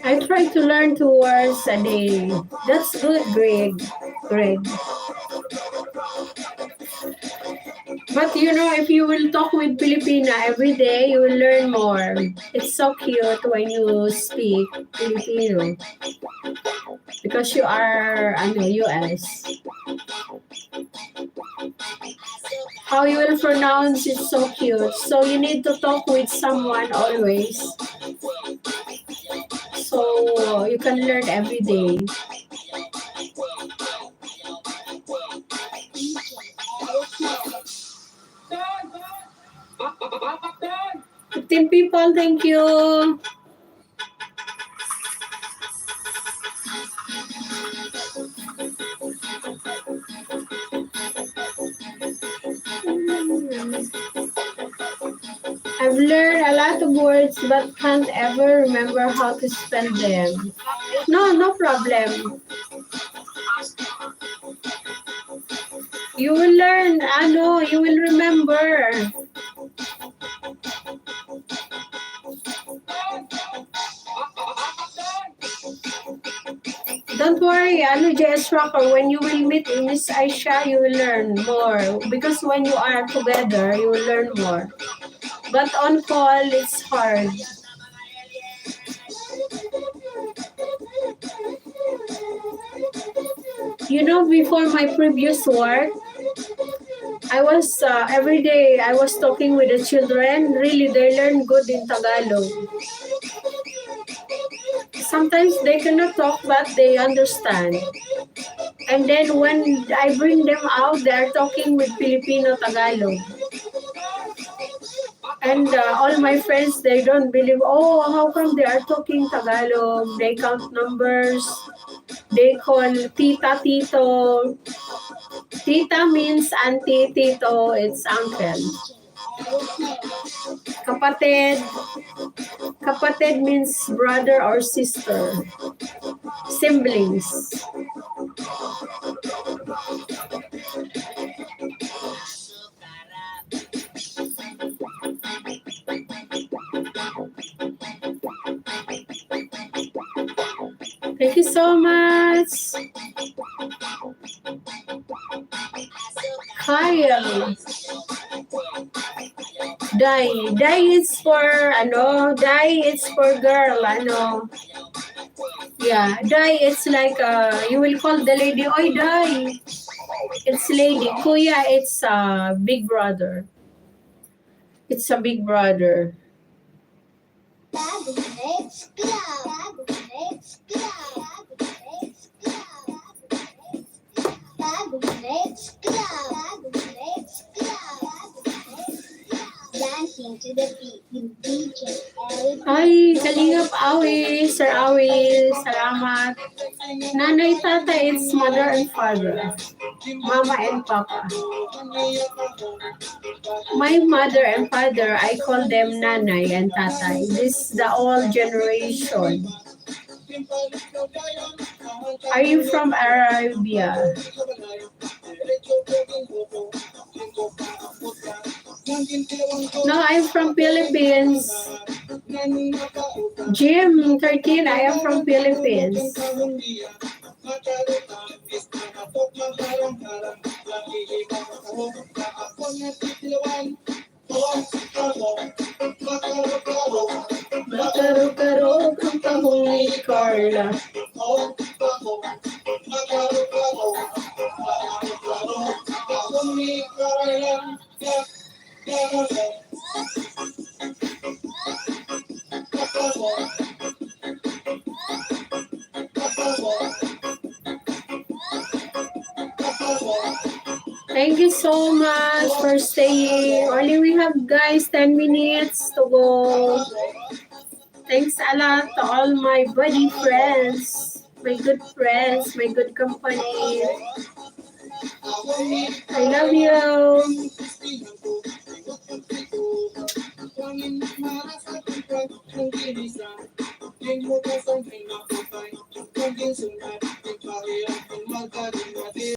I try to learn 2 hours a day. That's good, Greg. But you know, if you will talk with Filipina every day, you will learn more. It's so cute when you speak Filipino. Because you are, US. How you will pronounce is so cute. So you need to talk with someone always. So you can learn every day. Fifteen people, thank you. I've learned a lot of words but can't ever remember how to spell them. No problem. You will learn, you will remember. Don't worry, JS Rocker, when you will meet Miss Aisha, you will learn more. Because when you are together, you will learn more. But on call, it's hard. You know, before my previous work, I was, every day, I was talking with the children. Really, they learn good in Tagalog. Sometimes they cannot talk, but they understand. And then when I bring them out, they are talking with Filipino Tagalog. And all my friends, they don't believe, oh, how come they are talking Tagalog? They count numbers. They call tita, tito. Tita means auntie, tito, it's uncle. Kapatid. Kapatid means brother or sister. Siblings. Thank you so much. Kyle. Dai is for, Dai is for girl, Yeah, Dai, it's like, you will call the lady, Oy, Dai. It's lady. Kuya, it's big brother. It's a big brother. Dancing to the beat with DJ Eric. Ay, Kalingap Awi, Sir Awi, salamat. Nanay, tata, it's mother and father. Mama and papa. My mother and father, I call them nanay and tatay. This is the old generation. Are you from Arabia? No, I'm from Philippines. Jim 13, I am from Philippines. Karo-karo kang tahong ni Carla. Thank you so much for staying. Only we have, guys, 10 minutes to go. Thanks a lot to all my buddy friends, my good friends, my good company. I love you.